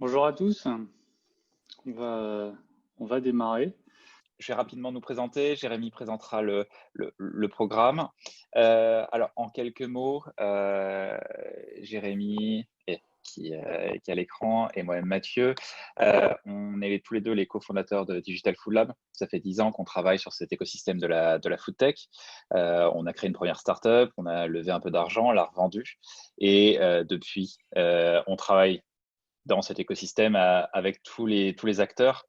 Bonjour à tous, on va, on va démarrer. Je vais rapidement nous présenter. Jérémy présentera le programme. Alors, en quelques mots, Jérémy, qui est à l'écran, et moi-même Mathieu, on est tous les deux les cofondateurs de Digital Food Lab. Ça fait 10 ans qu'on travaille sur cet écosystème de la food tech. On a créé une première startup, on a levé un peu d'argent, on l'a revendu. Et depuis, on travaille dans cet écosystème avec tous les acteurs.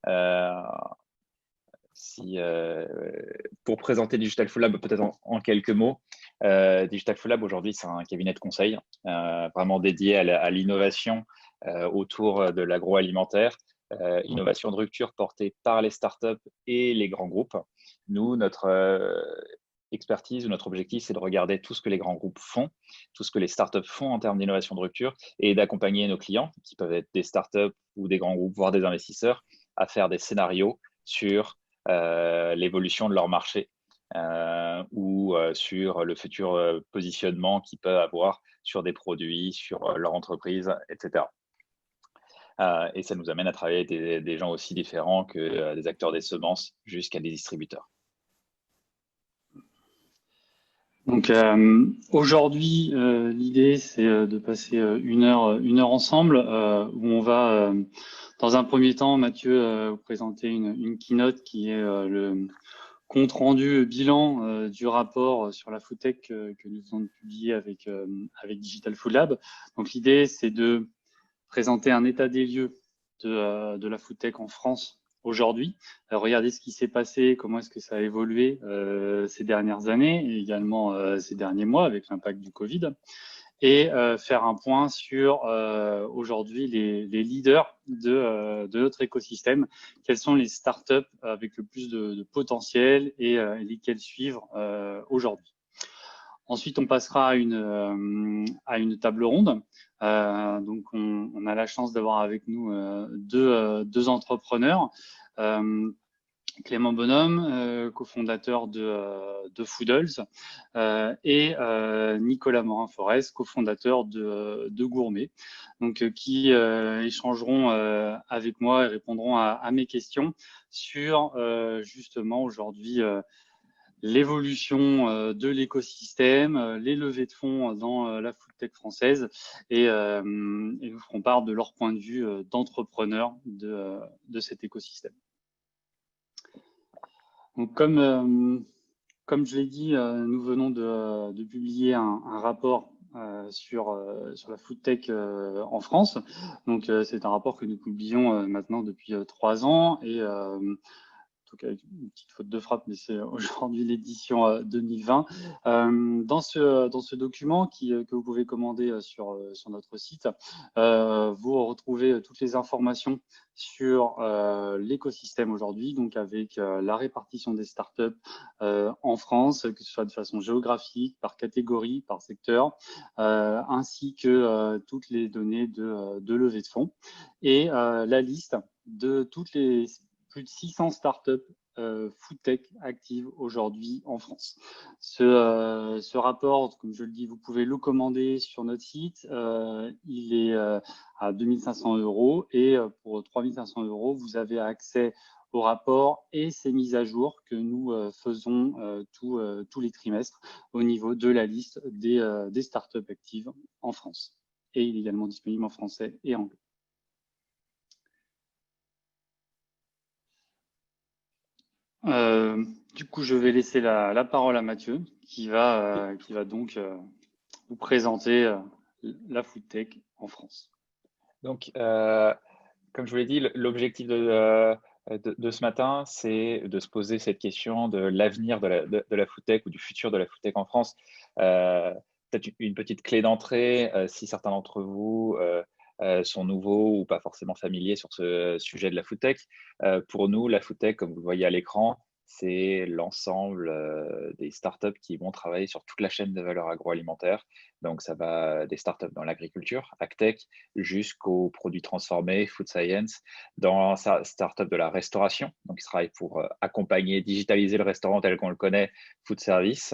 Euh, si, pour présenter Digital Full Lab, peut-être en quelques mots, Digital Full Lab aujourd'hui, c'est un cabinet de conseil vraiment dédié à l'innovation autour de l'agroalimentaire, innovation de rupture portée par les startups et les grands groupes. Nous, notre expertise ou notre objectif, c'est de regarder tout ce que les grands groupes font, tout ce que les startups font en termes d'innovation de rupture et d'accompagner nos clients, qui peuvent être des startups ou des grands groupes, voire des investisseurs, à faire des scénarios sur l'évolution de leur marché ou sur le futur positionnement qu'ils peuvent avoir sur des produits, sur leur entreprise, etc. Et ça nous amène à travailler avec des gens aussi différents que des acteurs des semences jusqu'à des distributeurs. Donc aujourd'hui, l'idée c'est de passer une heure ensemble où on va, dans un premier temps, Mathieu, vous présenter une keynote qui est le compte rendu bilan du rapport sur la foodtech que nous venons de publier avec Digital Food Lab. Donc l'idée c'est de présenter un état des lieux de la foodtech en France aujourd'hui. Regardez ce qui s'est passé, comment est-ce que ça a évolué ces dernières années et également ces derniers mois avec l'impact du Covid. Et faire un point sur aujourd'hui les leaders de notre écosystème. Quelles sont les startups avec le plus de potentiel et lesquelles suivre aujourd'hui. Ensuite, on passera à une table ronde. Donc, on a la chance d'avoir avec nous deux entrepreneurs. Clément Bonhomme, cofondateur de Foodles, et Nicolas Morin-Forest, cofondateur de Gourmet, donc qui échangeront avec moi et répondront à mes questions sur justement aujourd'hui l'évolution de l'écosystème, les levées de fonds dans la food tech française et nous feront part de leur point de vue d'entrepreneurs de cet écosystème. Donc comme je l'ai dit, nous venons de publier un rapport sur la food tech en France. Donc c'est un rapport que nous publions maintenant depuis 3 ans et tout cas avec une petite faute de frappe, mais c'est aujourd'hui l'édition 2020. Dans ce document que vous pouvez commander sur notre site, vous retrouvez toutes les informations sur l'écosystème aujourd'hui, donc avec la répartition des startups en France, que ce soit de façon géographique, par catégorie, par secteur, ainsi que toutes les données de levée de fonds et la liste de toutes les plus de 600 startups food tech actives aujourd'hui en France. Ce rapport, comme je le dis, vous pouvez le commander sur notre site. Il est à 2500 € et pour 3500 €, vous avez accès au rapport et ses mises à jour que nous faisons tous les trimestres au niveau de la liste des startups actives en France. Et il est également disponible en français et anglais. Du coup, je vais laisser la parole à Mathieu, qui va donc vous présenter la food tech en France. Donc, comme je vous l'ai dit, l'objectif de ce matin, c'est de se poser cette question de l'avenir de la food tech ou du futur de la food tech en France. Peut-être une petite clé d'entrée, si certains d'entre vous sont nouveaux ou pas forcément familiers sur ce sujet de la food tech. Pour nous, la food tech, comme vous le voyez à l'écran, c'est l'ensemble des startups qui vont travailler sur toute la chaîne de valeur agroalimentaire. Donc, ça va des startups dans l'agriculture, AgTech, jusqu'aux produits transformés, food science, dans sa startup de la restauration. Donc, ils travaillent pour accompagner, digitaliser le restaurant tel qu'on le connaît, food service,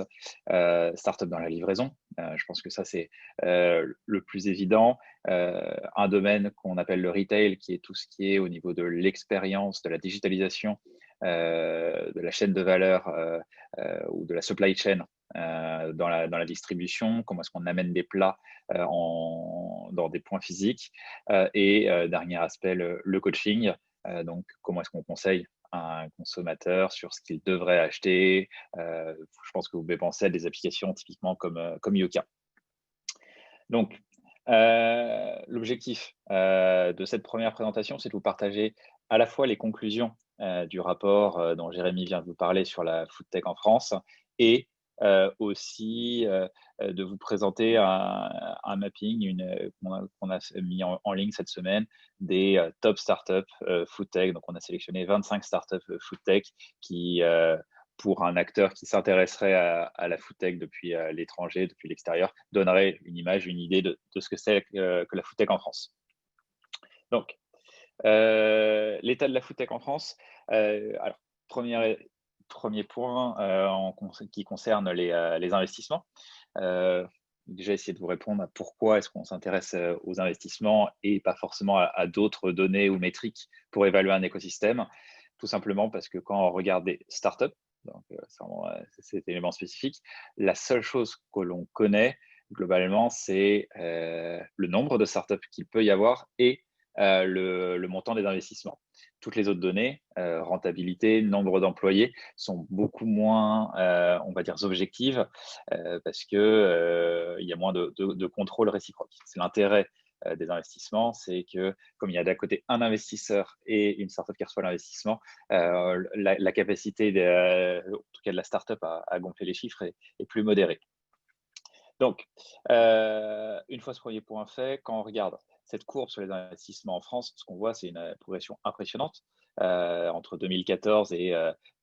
startup dans la livraison. Je pense que ça, c'est le plus évident. Un domaine qu'on appelle le retail, qui est tout ce qui est au niveau de l'expérience, de la digitalisation, de la chaîne de valeur ou de la supply chain dans la distribution, comment est-ce qu'on amène des plats dans des points physiques. Et dernier aspect, le coaching. Donc, comment est-ce qu'on conseille un consommateur sur ce qu'il devrait acheter. Je pense que vous pouvez penser à des applications typiquement comme Yoka. Donc, l'objectif de cette première présentation, c'est de vous partager à la fois les conclusions du rapport dont Jérémy vient de vous parler sur la foodtech en France et aussi de vous présenter un mapping qu'on a mis en ligne cette semaine des top startups foodtech. Donc, on a sélectionné 25 startups foodtech qui pour un acteur qui s'intéresserait à la foodtech depuis l'étranger, depuis l'extérieur, donnerait une image, une idée de ce que c'est que la foodtech en France. Donc, l'état de la foodtech en France. Alors, premier point qui concerne les investissements. Déjà, essayer de vous répondre à pourquoi est-ce qu'on s'intéresse aux investissements et pas forcément à d'autres données ou métriques pour évaluer un écosystème. Tout simplement parce que quand on regarde des startups, donc c'est cet élément spécifique, la seule chose que l'on connaît globalement, c'est le nombre de startups qu'il peut y avoir et le montant des investissements. Toutes les autres données, rentabilité, nombre d'employés, sont beaucoup moins, on va dire, objectives parce que il y a moins de contrôle réciproque. C'est l'intérêt des investissements, c'est que comme il y a d'un côté un investisseur et une startup qui reçoit l'investissement, la capacité, en tout cas de la startup, à gonfler les chiffres est plus modérée. Donc, une fois ce premier point fait, quand on regarde cette courbe sur les investissements en France, ce qu'on voit, c'est une progression impressionnante. Entre 2014 et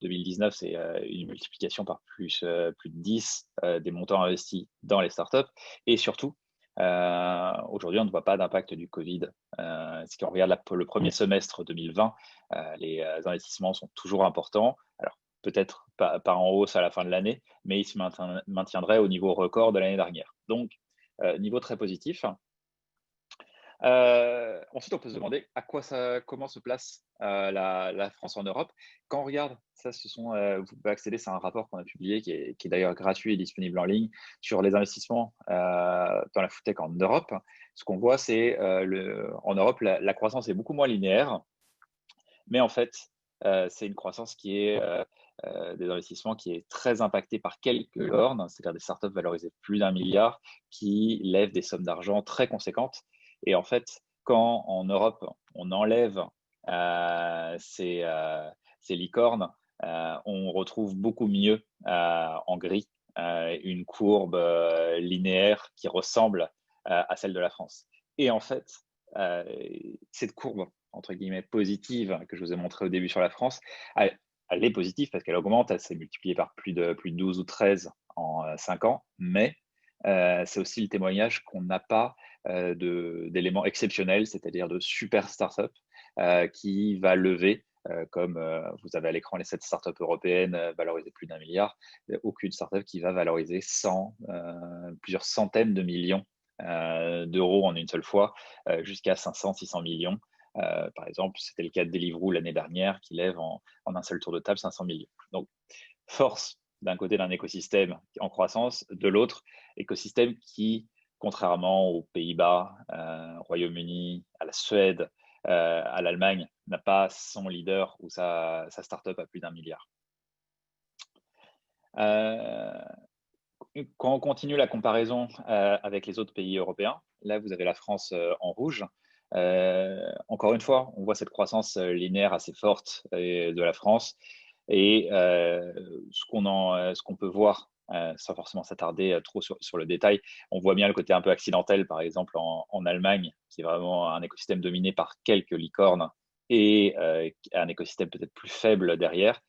2019, c'est une multiplication par plus de 10 des montants investis dans les startups. Et surtout, aujourd'hui, on ne voit pas d'impact du Covid. Si on regarde le premier semestre 2020, les investissements sont toujours importants. Alors, peut-être pas en hausse à la fin de l'année, mais ils se maintiendraient au niveau record de l'année dernière. Donc, niveau très positif. Ensuite, on peut se demander comment se place la France en Europe. Quand on regarde, ça, vous pouvez accéder, c'est un rapport qu'on a publié qui est d'ailleurs gratuit et disponible en ligne sur les investissements dans la foodtech en Europe. Ce qu'on voit, c'est en Europe, la croissance est beaucoup moins linéaire, mais en fait, c'est une croissance qui est des investissements qui est très impactée par quelques licornes, c'est-à-dire des startups valorisées plus d'1 milliard qui lèvent des sommes d'argent très conséquentes. Et en fait, quand en Europe, on enlève ces licornes, on retrouve beaucoup mieux en gris une courbe linéaire qui ressemble à celle de la France. Et en fait, cette courbe, entre guillemets, positive que je vous ai montré au début sur la France, elle est positive parce qu'elle augmente, elle s'est multipliée par plus de 12 ou 13 en 5 ans, mais c'est aussi le témoignage qu'on n'a pas d'éléments exceptionnels, c'est-à-dire de super startups qui va lever, comme vous avez à l'écran les 7 startups européennes valorisées plus d'1 milliard, aucune startup qui va valoriser plusieurs centaines de millions d'euros en une seule fois, jusqu'à 500-600 millions. Par exemple, c'était le cas de Deliveroo l'année dernière qui lève en un seul tour de table 500 millions. Donc, force d'un côté d'un écosystème en croissance, de l'autre, écosystème qui, contrairement aux Pays-Bas, au Royaume-Uni, à la Suède, à l'Allemagne, n'a pas son leader ou sa start-up à plus d'1 milliard. Quand on continue la comparaison avec les autres pays européens, là, vous avez la France en rouge. Encore une fois, on voit cette croissance linéaire assez forte de la France. Et ce qu'on peut voir, sans forcément s'attarder trop sur le détail, on voit bien le côté un peu accidentel, par exemple en Allemagne, qui est vraiment un écosystème dominé par quelques licornes et un écosystème peut-être plus faible derrière.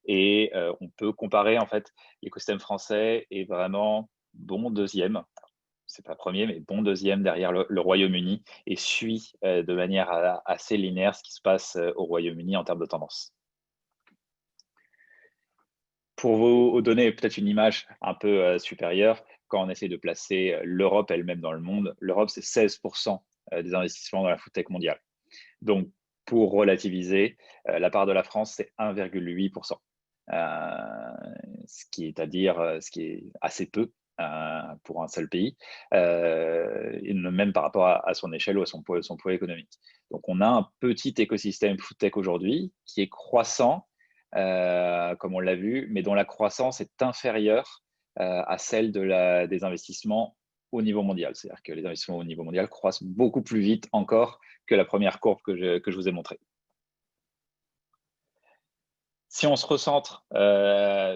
Et on peut comparer, en fait, l'écosystème français est vraiment bon deuxième, c'est pas premier, mais bon deuxième derrière le Royaume-Uni et suit de manière assez linéaire ce qui se passe au Royaume-Uni en termes de tendance. Pour vous donner peut-être une image un peu supérieure, quand on essaie de placer l'Europe elle-même dans le monde, l'Europe, c'est 16% des investissements dans la foodtech mondiale. Donc, pour relativiser, la part de la France, c'est 1,8%. Ce qui est à dire, ce qui est assez peu pour un seul pays, et même par rapport à son échelle ou à son poids économique. Donc, on a un petit écosystème foodtech aujourd'hui qui est croissant, comme on l'a vu, mais dont la croissance est inférieure à celle des investissements au niveau mondial. C'est-à-dire que les investissements au niveau mondial croissent beaucoup plus vite encore que la première courbe que je vous ai montrée. Si on se recentre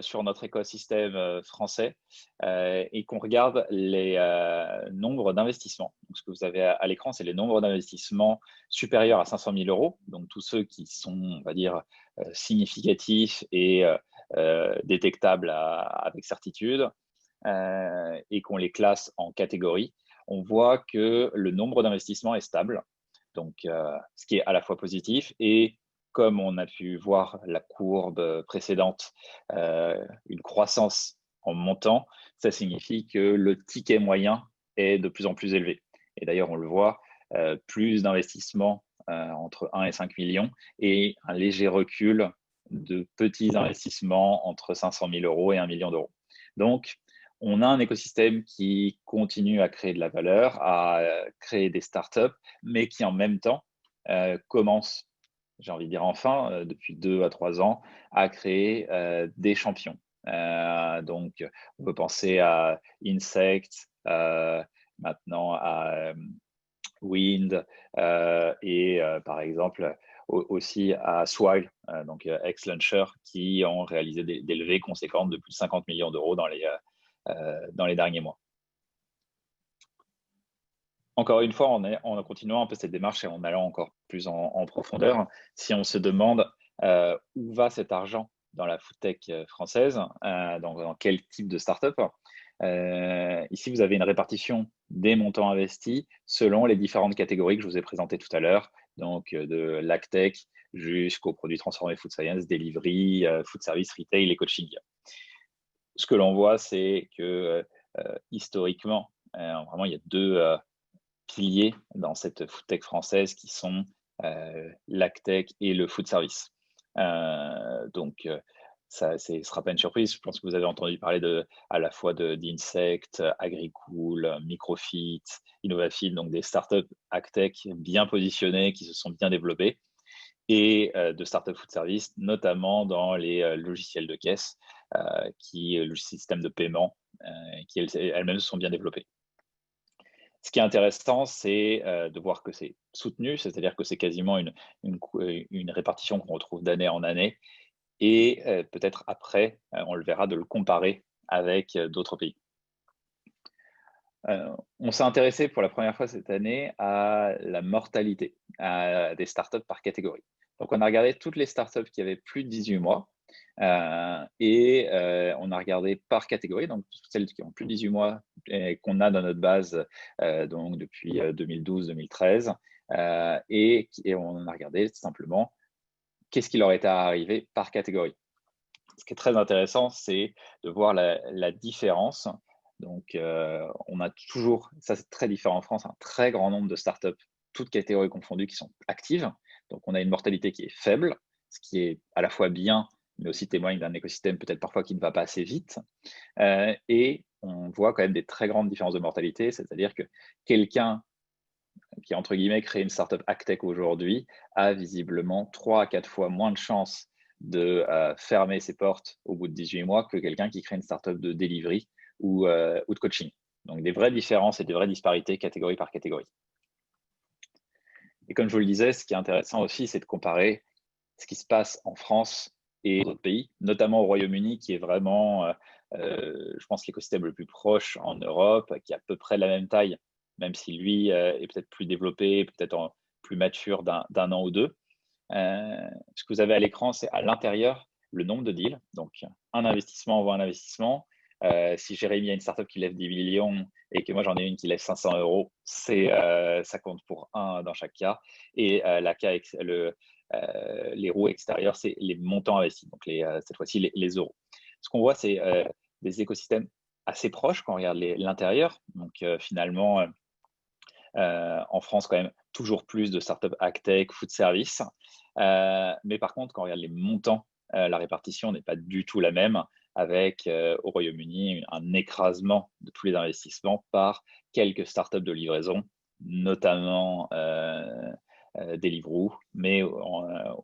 sur notre écosystème français et qu'on regarde les nombres d'investissements, ce que vous avez à l'écran, c'est les nombres d'investissements supérieurs à 500 000 euros, donc tous ceux qui sont, on va dire, significatifs et détectables avec certitude, et qu'on les classe en catégories, on voit que le nombre d'investissements est stable, donc ce qui est à la fois positif et comme on a pu voir la courbe précédente, une croissance en montant, ça signifie que le ticket moyen est de plus en plus élevé. Et d'ailleurs, on le voit, plus d'investissements entre 1 et 5 millions et un léger recul de petits investissements entre 500 000 euros et 1 million d'euros. Donc, on a un écosystème qui continue à créer de la valeur, à créer des startups, mais qui en même temps commence, j'ai envie de dire enfin, depuis 2 à 3 ans, à créer des champions. Donc, on peut penser à Insect, maintenant à Wind et par exemple aussi à Swile, donc ex-Launcher, qui ont réalisé des levées conséquentes de plus de 50 millions d'euros dans les derniers mois. Encore une fois, en continuant un peu cette démarche et en allant encore plus en profondeur, si on se demande où va cet argent dans la foodtech française, dans quel type de startup, ici vous avez une répartition des montants investis selon les différentes catégories que je vous ai présentées tout à l'heure, donc de l'agtech jusqu'aux produits transformés food science, delivery, food service, retail et coaching. Ce que l'on voit, c'est que historiquement, vraiment, il y a deux piliers dans cette foodtech française qui sont l'agtech et le food service. Donc, ça ne sera pas une surprise. Je pense que vous avez entendu parler à la fois d'Insect, Agricool, Microfit, Innovafit, donc des startups agtech bien positionnées qui se sont bien développées et de startups food service, notamment dans les logiciels de caisse, le système de paiement, qui elles-mêmes se sont bien développées. Ce qui est intéressant, c'est de voir que c'est soutenu, c'est-à-dire que c'est quasiment une répartition qu'on retrouve d'année en année, et peut-être après, on le verra, de le comparer avec d'autres pays. On s'est intéressé pour la première fois cette année à la mortalité des startups par catégorie. Donc, on a regardé toutes les startups qui avaient plus de 18 mois et on a regardé par catégorie, donc celles qui ont plus de 18 mois et qu'on a dans notre base donc depuis 2012-2013 et on a regardé simplement qu'est-ce qui leur était arrivé par catégorie. Ce qui est très intéressant, c'est de voir la différence. Donc, on a toujours, ça c'est très différent en France, un très grand nombre de startups, toutes catégories confondues, qui sont actives. Donc, on a une mortalité qui est faible, ce qui est à la fois bien, mais aussi témoigne d'un écosystème peut-être parfois qui ne va pas assez vite. Et on voit quand même des très grandes différences de mortalité, c'est-à-dire que quelqu'un qui, entre guillemets, crée une startup agtech aujourd'hui a visiblement 3 à 4 fois moins de chances de fermer ses portes au bout de 18 mois que quelqu'un qui crée une startup de delivery ou de coaching. Donc, des vraies différences et des vraies disparités catégorie par catégorie. Et comme je vous le disais, ce qui est intéressant aussi, c'est de comparer ce qui se passe en France et d'autres pays, notamment au Royaume-Uni, qui est vraiment, je pense, l'écosystème le plus proche en Europe, qui a à peu près la même taille, même si lui est peut-être plus développé, peut-être plus mature d'un an ou deux. Ce que vous avez à l'écran, c'est à l'intérieur le nombre de deals. Donc, un investissement envoie un investissement. Si Jérémy a une startup qui lève 10 millions et que moi j'en ai une qui lève 500 €, ça compte pour un dans chaque cas. Et les roues extérieures, c'est les montants investis, donc cette fois-ci les euros. Ce qu'on voit, c'est des écosystèmes assez proches quand on regarde l'intérieur. Donc finalement, en France, quand même, toujours plus de startups agtech, food service. Mais par contre, quand on regarde les montants, la répartition n'est pas du tout la même, avec au Royaume-Uni un écrasement de tous les investissements par quelques startups de livraison, notamment Deliveroo, mais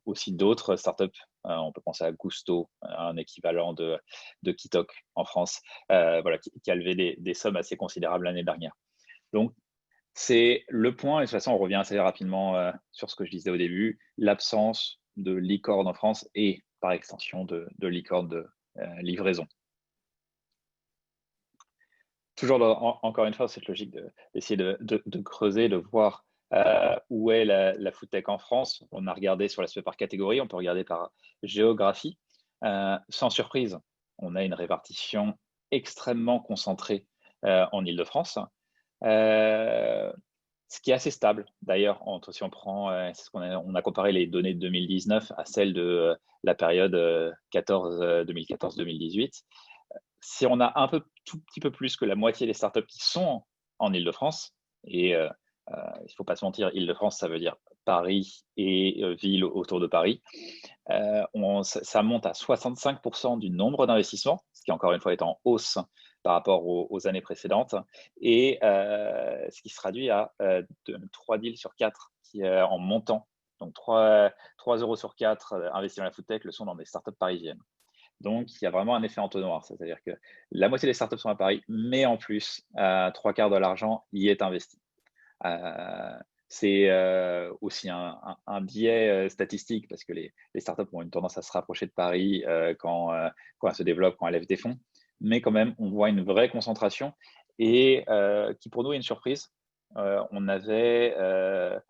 aussi d'autres startups. On peut penser à Gusto, un équivalent de Kitok en France, voilà, qui a levé des sommes assez considérables l'année dernière. Donc, c'est le point, et de toute façon, on revient assez rapidement sur ce que je disais au début, l'absence de licorne en France et par extension de licorne de livraison. Toujours encore une fois, cette logique d'essayer de creuser, de voir où est la food tech en France. On a regardé sur l'aspect par catégorie, on peut regarder par géographie. Sans surprise, on a une répartition extrêmement concentrée en Île-de-France. Ce qui est assez stable, d'ailleurs, si on prend, on a comparé les données de 2019 à celles de la période 2014-2018. Si on a tout petit peu plus que la moitié des startups qui sont en Île-de-France, et il ne faut pas se mentir, Île-de-France, ça veut dire Paris et villes autour de Paris, ça monte à 65% du nombre d'investissements, ce qui encore une fois est en hausse par rapport aux années précédentes, et ce qui se traduit à 3 deals sur 4 qui, en montant. Donc 3 € sur 4 investis dans la food tech le sont dans des startups parisiennes. Donc, il y a vraiment un effet entonnoir, c'est-à-dire que la moitié des startups sont à Paris, mais en plus, 3/4 de l'argent y est investi. C'est aussi un biais statistique parce que les startups ont une tendance à se rapprocher de Paris quand elles se développent, quand elles lèvent des fonds. Mais quand même, on voit une vraie concentration et qui pour nous est une surprise. On avait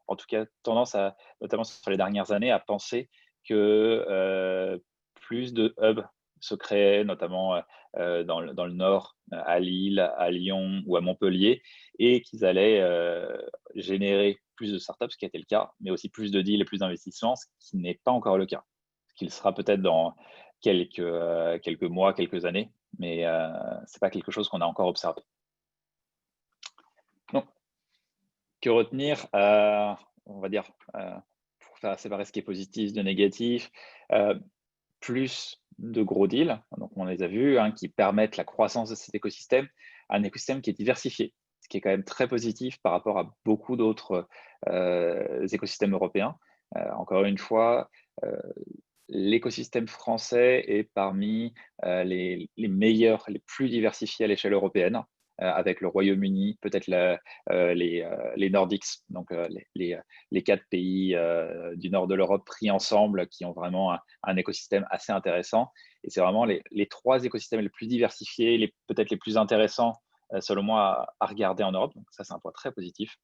en tout cas tendance notamment sur les dernières années, à penser que plus de hubs se créaient, notamment dans le nord, à Lille, à Lyon ou à Montpellier, et qu'ils allaient générer plus de startups, ce qui a été le cas, mais aussi plus de deals et plus d'investissements, ce qui n'est pas encore le cas. Ce qu'il sera peut-être dans quelques mois, quelques années, mais ce n'est pas quelque chose qu'on a encore observé. Donc, que retenir on va dire, pour faire séparer ce qui est positif de négatif, plus de gros deals, donc on les a vus, qui permettent la croissance de cet écosystème, un écosystème qui est diversifié, ce qui est quand même très positif par rapport à beaucoup d'autres écosystèmes européens. Encore une fois, l'écosystème français est parmi les meilleurs, les plus diversifiés à l'échelle européenne, avec le Royaume-Uni, peut-être les Nordics, donc les 4 pays du nord de l'Europe pris ensemble qui ont vraiment un écosystème assez intéressant. Et c'est vraiment les 3 écosystèmes les plus diversifiés, peut-être les plus intéressants, selon moi, à regarder en Europe. Donc ça, c'est un point très positif.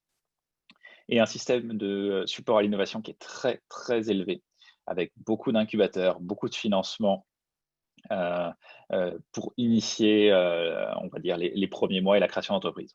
Et un système de support à l'innovation qui est très, très élevé, avec beaucoup d'incubateurs, beaucoup de financement pour initier, on va dire, les premiers mois et la création d'entreprise.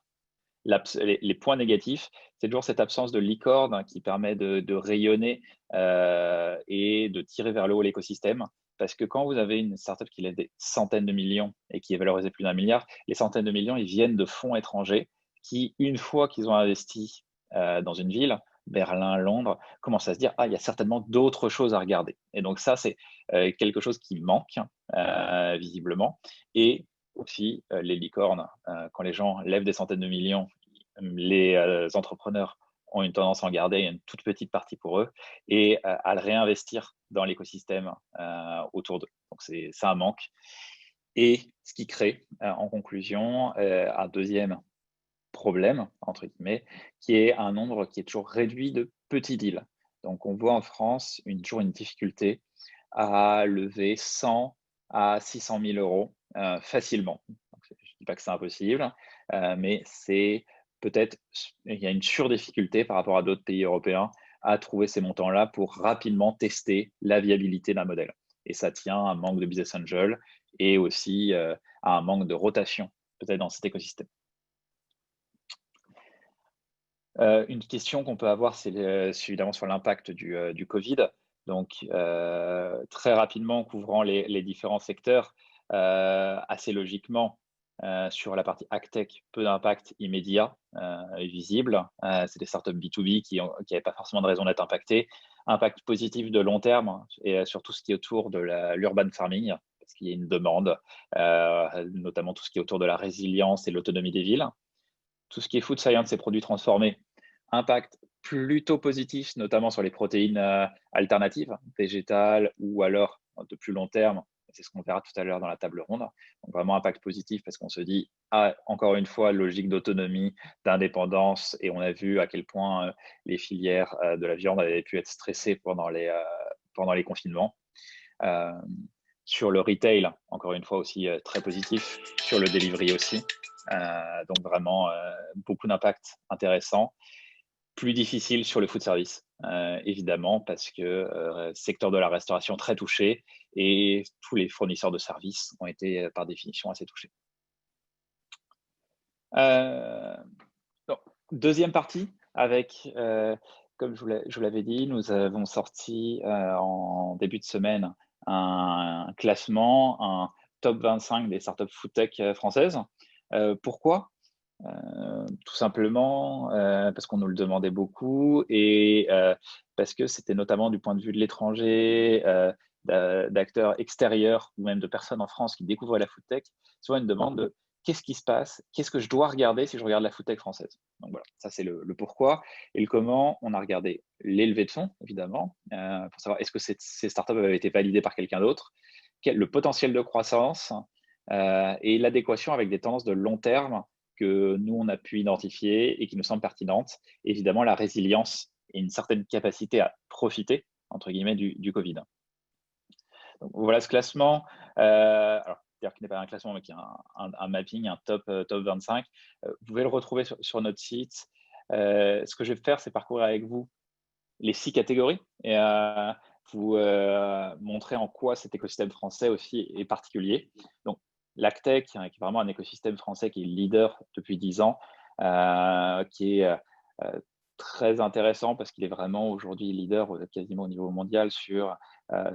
Les points négatifs, c'est toujours cette absence de licorne qui permet de rayonner et de tirer vers le haut l'écosystème. Parce que quand vous avez une startup qui lève des centaines de millions et qui est valorisée plus d'1 milliard, les centaines de millions, ils viennent de fonds étrangers qui, une fois qu'ils ont investi dans une ville, Berlin, Londres, commencent à se dire, ah, il y a certainement d'autres choses à regarder. Et donc ça, c'est quelque chose qui manque visiblement. Et aussi les licornes, quand les gens lèvent des centaines de millions, les entrepreneurs ont une tendance à en garder une toute petite partie pour eux et à le réinvestir dans l'écosystème autour d'eux. Donc c'est un manque. Et ce qui crée, en conclusion, un deuxième problème, entre guillemets, qui est un nombre qui est toujours réduit de petits deals. Donc on voit en France toujours une difficulté à lever 100 à 600 000 euros facilement. Donc, je ne dis pas que c'est impossible, mais c'est peut-être, il y a une surdifficulté par rapport à d'autres pays européens à trouver ces montants-là pour rapidement tester la viabilité d'un modèle. Et ça tient à un manque de business angel et aussi à un manque de rotation peut-être dans cet écosystème. Une question qu'on peut avoir, c'est évidemment sur l'impact du Covid. Donc, très rapidement, couvrant les différents secteurs, assez logiquement, sur la partie AgTech, peu d'impact immédiat et visible. C'est des startups B2B qui n'avaient pas forcément de raison d'être impactées. Impact positif de long terme et sur tout ce qui est autour de l'urban farming, parce qu'il y a une demande, notamment tout ce qui est autour de la résilience et l'autonomie des villes. Tout ce qui est food science et produits transformés, impact plutôt positif, notamment sur les protéines alternatives, végétales ou alors de plus long terme. C'est ce qu'on verra tout à l'heure dans la table ronde. Donc vraiment impact positif parce qu'on se dit, encore une fois, logique d'autonomie, d'indépendance. Et on a vu à quel point les filières de la viande avaient pu être stressées pendant les confinements. Sur le retail, encore une fois aussi très positif. Sur le delivery aussi. Donc vraiment beaucoup d'impact intéressant. Plus difficile sur le food service, évidemment, parce que secteur de la restauration très touché et tous les fournisseurs de services ont été par définition assez touchés. Donc, deuxième partie avec, comme je vous l'avais dit, nous avons sorti en début de semaine un classement, un top 25 des startups foodtech françaises. Pourquoi ? Tout simplement parce qu'on nous le demandait beaucoup et parce que c'était notamment du point de vue de l'étranger, d'acteurs extérieurs ou même de personnes en France qui découvrent la foodtech, souvent une demande de qu'est-ce qui se passe, qu'est-ce que je dois regarder si je regarde la foodtech française. Donc voilà, ça c'est le pourquoi. Et le comment, on a regardé les levées de fonds, évidemment, pour savoir est-ce que ces startups avaient été validées par quelqu'un d'autre, le potentiel de croissance et l'adéquation avec des tendances de long terme que nous, on a pu identifier et qui nous semblent pertinentes. Évidemment, la résilience et une certaine capacité à profiter, entre guillemets, du Covid. Donc, voilà ce classement. Alors, d'ailleurs, qui n'est pas un classement, mais qui est un mapping, un top 25. Vous pouvez le retrouver sur notre site. Ce que je vais faire, c'est parcourir avec vous les 6 catégories et vous montrer en quoi cet écosystème français aussi est particulier. Donc, l'AgTech, qui est vraiment un écosystème français qui est leader depuis 10 ans, qui est très intéressant parce qu'il est vraiment aujourd'hui leader quasiment au niveau mondial sur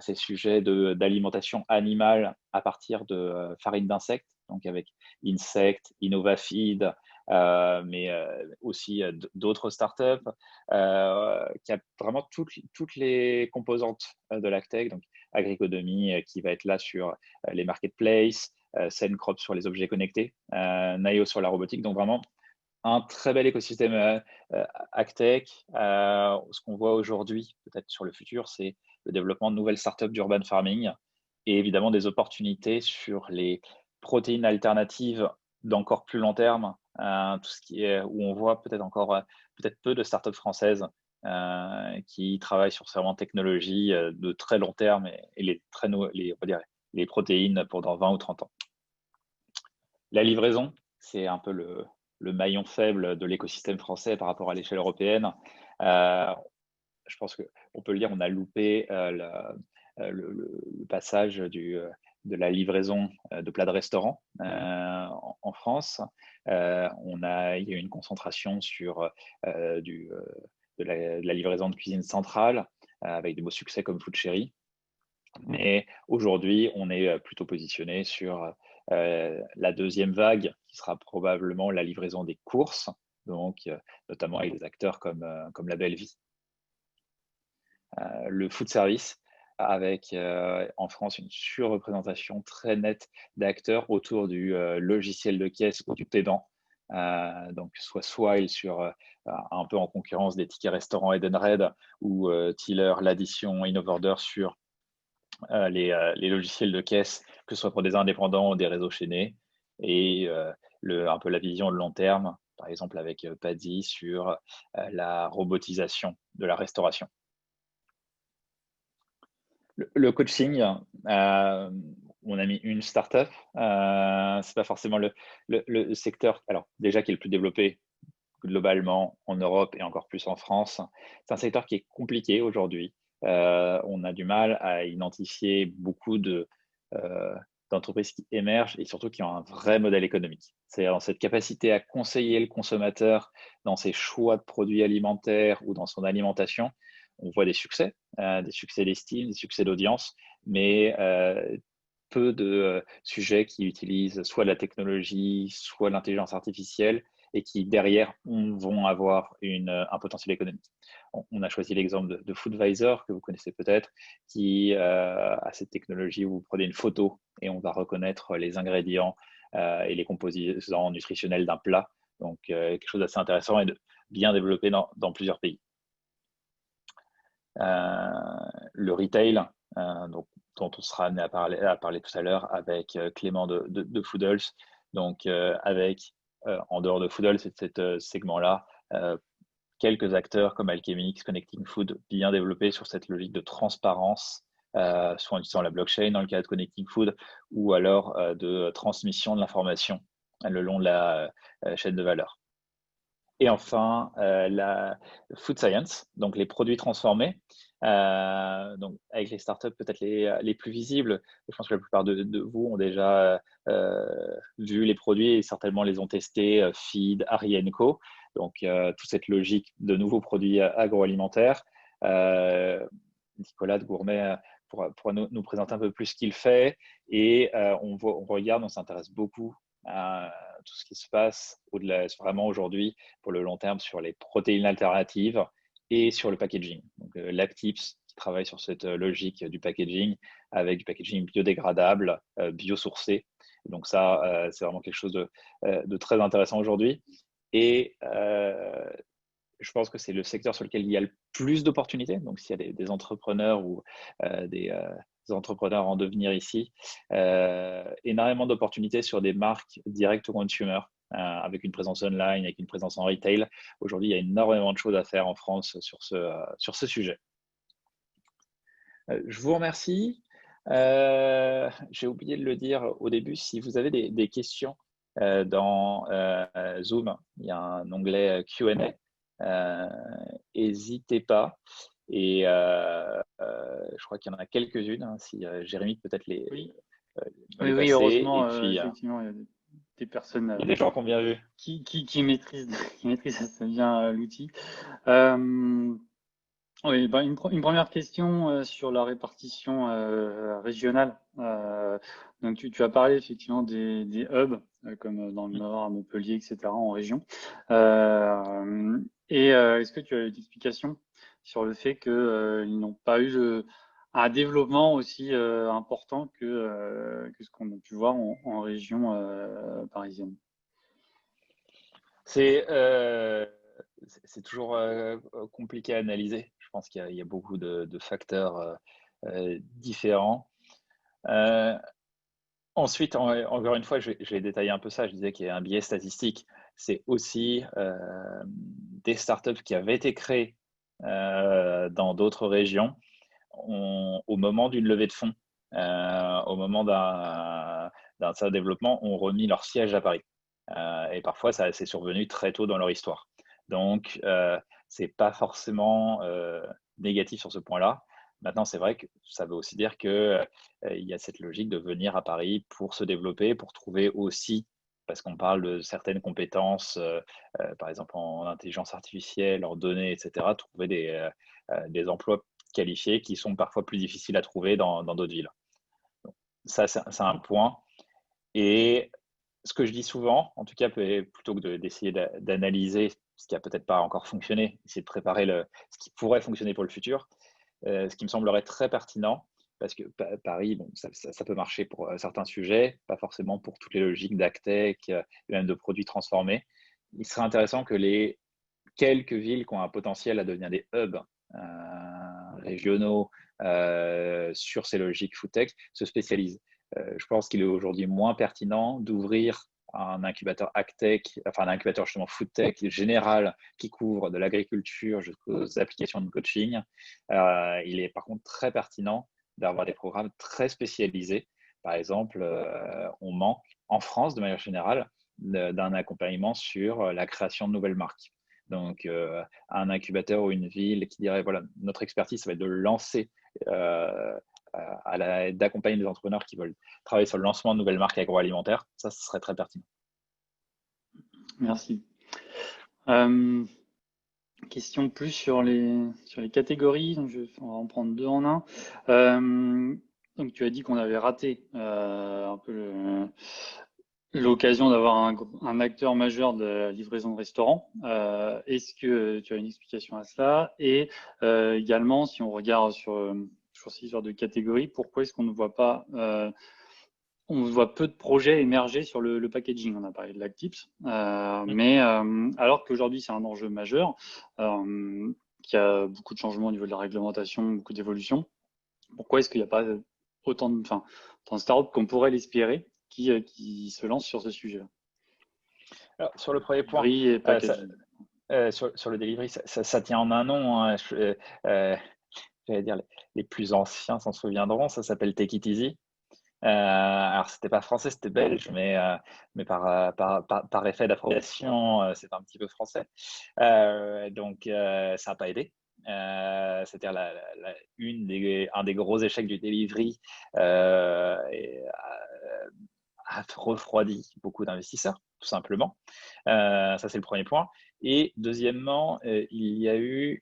ces sujets d'alimentation animale à partir de farine d'insectes, donc avec Insect, InnovaFeed, mais aussi d'autres startups, qui a vraiment toutes les composantes de l'AgTech, donc Agricodomie qui va être là sur les marketplaces, Sencrop sur les objets connectés, Naio sur la robotique, donc vraiment un très bel écosystème AgTech. Ce qu'on voit aujourd'hui, peut-être sur le futur, c'est le développement de nouvelles startups d'urban farming et évidemment des opportunités sur les protéines alternatives d'encore plus long terme, tout ce qui est où on voit peut-être encore peut-être peu de startups françaises qui travaillent sur ces technologies de très long terme et les protéines pour dans 20 ou 30 ans. La livraison, c'est un peu le maillon faible de l'écosystème français par rapport à l'échelle européenne. Je pense qu'on peut le dire, on a loupé le passage de la livraison de plats de restaurant en France. Il y a eu une concentration sur de la livraison de cuisine centrale avec des beaux succès comme Food Cherry. Mais aujourd'hui, on est plutôt positionné sur la deuxième vague, qui sera probablement la livraison des courses, donc notamment avec des acteurs comme La Belle Vie. Le food service, avec en France une surreprésentation très nette d'acteurs autour du logiciel de caisse ou du paiement. Donc soit Swile sur un peu en concurrence des tickets restaurants Edenred ou Tiller, l'addition InnoVorder sur les logiciels de caisse, que ce soit pour des indépendants ou des réseaux chaînés, et un peu la vision de long terme, par exemple avec Paddy sur la robotisation de la restauration. Le coaching, on a mis une startup. C'est pas forcément le secteur, alors déjà qui est le plus développé globalement en Europe et encore plus en France. C'est un secteur qui est compliqué aujourd'hui. on a du mal à identifier beaucoup d'entreprises qui émergent et surtout qui ont un vrai modèle économique. C'est-à-dire dans cette capacité à conseiller le consommateur dans ses choix de produits alimentaires ou dans son alimentation. On voit des succès d'estime, des succès d'audience, mais peu de sujets qui utilisent soit la technologie, soit l'intelligence artificielle et qui derrière vont avoir un potentiel économique. On a choisi l'exemple de Foodvisor, que vous connaissez peut-être, qui a cette technologie où vous prenez une photo et on va reconnaître les ingrédients et les composants nutritionnels d'un plat. Donc, quelque chose d'assez intéressant et bien développé dans plusieurs pays. Le retail, dont on sera amené à parler tout à l'heure avec Clément de Foodles. Donc, avec, en dehors de Foodles et de ce segment-là, quelques acteurs comme Alchemix, Connecting Food, bien développés sur cette logique de transparence, soit en utilisant la blockchain dans le cas de Connecting Food, ou alors de transmission de l'information le long de la chaîne de valeur. Et enfin, la food science, donc les produits transformés. Donc avec les startups peut-être les plus visibles, je pense que la plupart de vous ont déjà vu les produits et certainement les ont testés, Feed, Ari & Co. Donc toute cette logique de nouveaux produits agroalimentaires. Nicolas de Gourmet pourra nous présenter un peu plus ce qu'il fait et on regarde, on s'intéresse beaucoup à tout ce qui se passe au-delà, vraiment aujourd'hui pour le long terme sur les protéines alternatives et sur le packaging. Donc Lactips qui travaille sur cette logique du packaging avec du packaging biodégradable, biosourcé. Donc ça, c'est vraiment quelque chose de très intéressant aujourd'hui. Et je pense que c'est le secteur sur lequel il y a le plus d'opportunités. Donc, s'il y a des entrepreneurs ou des entrepreneurs en devenir ici, énormément d'opportunités sur des marques direct au consumer, avec une présence online, avec une présence en retail. Aujourd'hui, il y a énormément de choses à faire en France sur ce sujet. Je vous remercie. J'ai oublié de le dire au début, si vous avez des questions dans Zoom, il y a un onglet Q&A. N'hésitez pas. Et je crois qu'il y en a quelques-unes. Hein, si Jérémy peut-être les Oui, passer. heureusement, Et puis, effectivement, il y a des personnes il y a des gens qui ont bien vu. qui maîtrisent, qui maîtrisent assez bien l'outil. Oui, une première question sur la répartition régionale. Donc, tu as parlé effectivement des hubs, comme dans le Nord, à Montpellier, etc., en région. Est-ce que tu as une explication sur le fait qu'ils n'ont pas eu un développement aussi important que ce qu'on a pu voir en région parisienne? C'est toujours compliqué à analyser. Je pense qu'il y a beaucoup de facteurs différents. Ensuite, encore une fois, je vais détailler un peu ça. Je disais qu'il y a un biais statistique. C'est aussi des startups qui avaient été créées dans d'autres régions au moment d'une levée de fonds, au moment d'un certain développement, ont remis leur siège à Paris. Et parfois, c'est survenu très tôt dans leur histoire. Donc, c'est pas forcément négatif sur ce point-là. Maintenant, c'est vrai que ça veut aussi dire qu'il y a cette logique de venir à Paris pour se développer, pour trouver aussi, parce qu'on parle de certaines compétences, par exemple en intelligence artificielle, en données, etc., trouver des emplois qualifiés qui sont parfois plus difficiles à trouver dans d'autres villes. Donc, ça, c'est un point. Et ce que je dis souvent, en tout cas, plutôt que d'essayer d'analyser ce qui a peut-être pas encore fonctionné, essayer de préparer ce qui pourrait fonctionner pour le futur, ce qui me semblerait très pertinent, parce que Paris, bon, ça peut marcher pour certains sujets, pas forcément pour toutes les logiques d'agtech et même de produits transformés. Il serait intéressant que les quelques villes qui ont un potentiel à devenir des hubs régionaux sur ces logiques foodtech se spécialisent. Je pense qu'il est aujourd'hui moins pertinent d'ouvrir un incubateur agtech, enfin un incubateur justement foodtech général qui couvre de l'agriculture jusqu'aux applications de coaching. Il est par contre très pertinent d'avoir des programmes très spécialisés. Par exemple, on manque en France de manière générale d'un accompagnement sur la création de nouvelles marques. Donc, un incubateur ou une ville qui dirait, voilà, notre expertise, ça va être de lancer, d'accompagner des entrepreneurs qui veulent travailler sur le lancement de nouvelles marques agroalimentaires, ça, ce serait très pertinent. Merci. Question plus sur les catégories, donc on va en prendre deux en un. Donc tu as dit qu'on avait raté un peu l'occasion d'avoir un acteur majeur de la livraison de restaurants. Est-ce que tu as une explication à cela? Et également, si on regarde sur ces genres de catégories, pourquoi est-ce qu'on ne voit pas on voit peu de projets émerger sur le packaging. On a parlé de Lactips, mais alors qu'aujourd'hui c'est un enjeu majeur, qu'il y a beaucoup de changements au niveau de la réglementation, beaucoup d'évolutions. Pourquoi est-ce qu'il n'y a pas autant de startups qu'on pourrait l'espérer qui se lancent sur ce sujet-là? Alors, sur le premier point, Delivery et packaging. sur le delivery, ça tient en un nom, hein. J'allais dire, les plus anciens s'en souviendront, ça s'appelle Take It Easy. Alors, c'était pas français, c'était belge, mais par effet d'appropriation, c'est un petit peu français. Donc, ça n'a pas aidé. C'est-à-dire un des gros échecs du delivery a refroidi beaucoup d'investisseurs, tout simplement. Ça, c'est le premier point. Et deuxièmement, il y a eu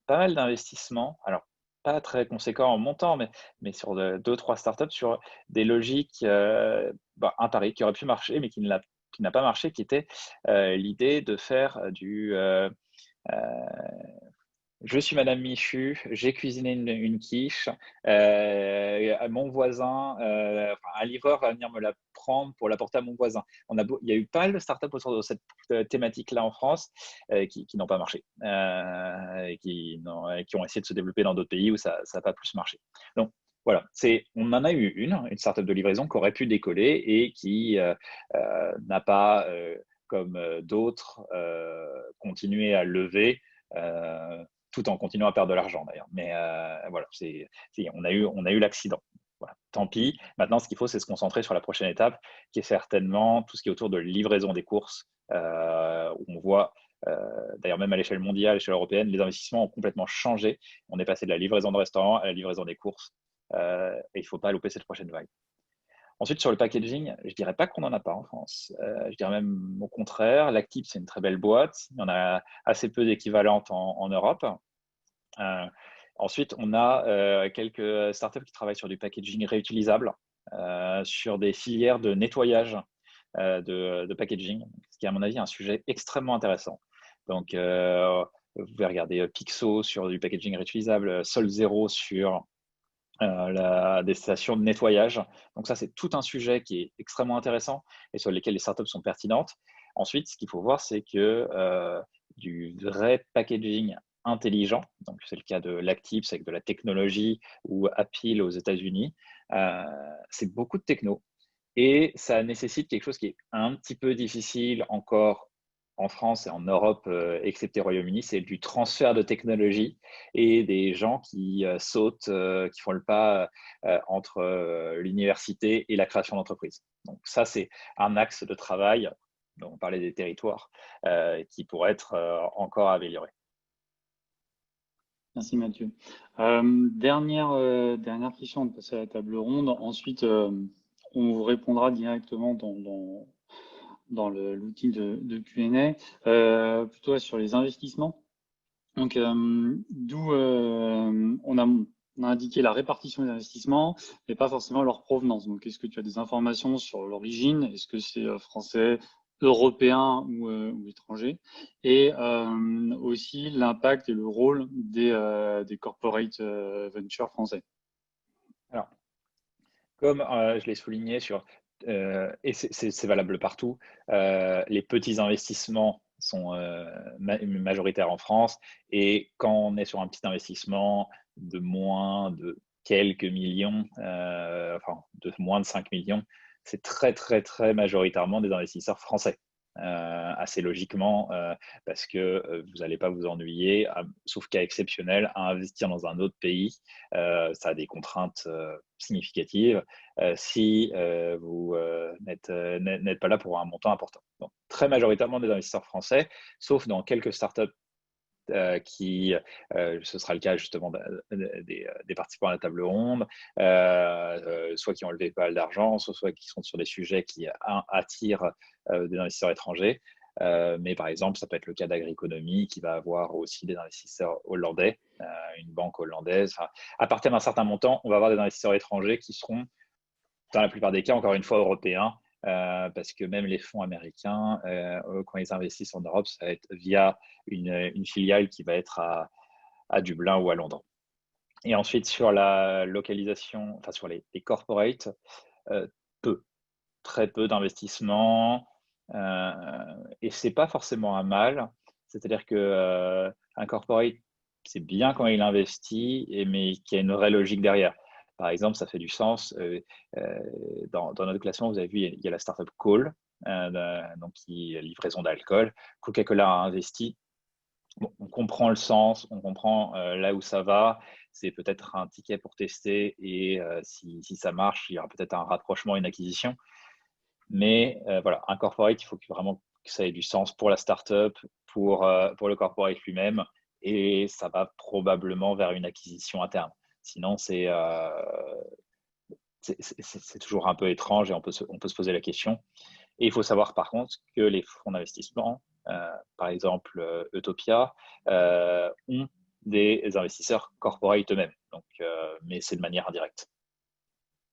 pas mal d'investissements. Alors, pas très conséquent en montant, mais sur deux, trois startups, sur des logiques, un pari qui aurait pu marcher, mais qui n'a pas marché, qui était l'idée de faire je suis Madame Michu, j'ai cuisiné une quiche, mon voisin, un livreur va venir me la prendre pour l'apporter à mon voisin. Il y a eu pas mal de startups autour de cette thématique-là en France qui n'ont pas marché, et qui ont essayé de se développer dans d'autres pays où ça n'a pas plus marché. Donc voilà, on en a eu une startup de livraison qui aurait pu décoller et qui n'a pas, comme d'autres, continué à lever. Tout en continuant à perdre de l'argent d'ailleurs. Mais voilà, on a eu l'accident. Voilà. Tant pis. Maintenant, ce qu'il faut, c'est se concentrer sur la prochaine étape, qui est certainement tout ce qui est autour de livraison des courses, où on voit, d'ailleurs même à l'échelle mondiale, à l'échelle européenne, les investissements ont complètement changé. On est passé de la livraison de restaurants à la livraison des courses, et il ne faut pas louper cette prochaine vague. Ensuite, sur le packaging, je ne dirais pas qu'on n'en a pas en France. Je dirais même au contraire. Lactip, c'est une très belle boîte. Il y en a assez peu d'équivalentes en Europe. Ensuite, on a quelques startups qui travaillent sur du packaging réutilisable, sur des filières de nettoyage de packaging, ce qui est à mon avis un sujet extrêmement intéressant. Donc, vous pouvez regarder Pixo sur du packaging réutilisable, Sol Zero sur des stations de nettoyage. Donc ça, c'est tout un sujet qui est extrêmement intéressant et sur lesquels les startups sont pertinentes. Ensuite, ce qu'il faut voir, c'est que du vrai packaging intelligent, donc c'est le cas de Lactips avec de la technologie, ou Apple aux États-Unis, c'est beaucoup de techno et ça nécessite quelque chose qui est un petit peu difficile encore en France et en Europe, excepté Royaume-Uni, c'est du transfert de technologie et des gens qui sautent, qui font le pas entre l'université et la création d'entreprise. Donc ça, c'est un axe de travail, dont on parlait des territoires, qui pourrait être encore amélioré. Merci Mathieu. Dernière question, on va passer à la table ronde. Ensuite, on vous répondra directement dans l'outil de Q&A, plutôt sur les investissements. Donc, on a indiqué la répartition des investissements, mais pas forcément leur provenance. Donc, est-ce que tu as des informations sur l'origine? Est-ce que c'est français, européen ou étranger? Et aussi l'impact et le rôle des corporate ventures français. Alors, comme je l'ai souligné et c'est valable partout, les petits investissements sont majoritaires en France, et quand on est sur un petit investissement de moins de quelques millions, de moins de 5 millions, c'est très, très, très majoritairement des investisseurs français. assez logiquement, parce que vous n'allez pas vous ennuyer, sauf cas exceptionnel, à investir dans un autre pays. Ça a des contraintes significatives si vous n'êtes pas là pour un montant important. Donc, très majoritairement des investisseurs français, sauf dans quelques startups ce sera le cas justement des participants à la table ronde, soit qui ont levé pas mal d'argent, soit qui sont sur des sujets qui attirent des investisseurs étrangers. Mais par exemple, ça peut être le cas d'Agriconomie qui va avoir aussi des investisseurs hollandais, une banque hollandaise. Enfin, à partir d'un certain montant, on va avoir des investisseurs étrangers qui seront, dans la plupart des cas, encore une fois, européens, parce que même les fonds américains, quand ils investissent en Europe, ça va être via une filiale qui va être à Dublin ou à Londres. Et ensuite, sur la localisation, enfin sur les corporates, très peu d'investissement, et c'est pas forcément un mal. C'est-à-dire que un corporate, c'est bien quand il investit, mais qu'il y a une vraie logique derrière. Par exemple, ça fait du sens. Dans notre classement, vous avez vu, il y a la startup Call, donc qui est livraison d'alcool. Coca-Cola a investi. Bon, on comprend le sens, on comprend là où ça va. C'est peut-être un ticket pour tester et si ça marche, il y aura peut-être un rapprochement, une acquisition. Mais voilà, un corporate, il faut vraiment que ça ait du sens pour la startup, pour le corporate lui-même, et ça va probablement vers une acquisition interne. Sinon, c'est toujours un peu étrange et on peut se poser la question. Et il faut savoir par contre que les fonds d'investissement, par exemple Utopia, ont des investisseurs corporate eux-mêmes, donc, mais c'est de manière indirecte.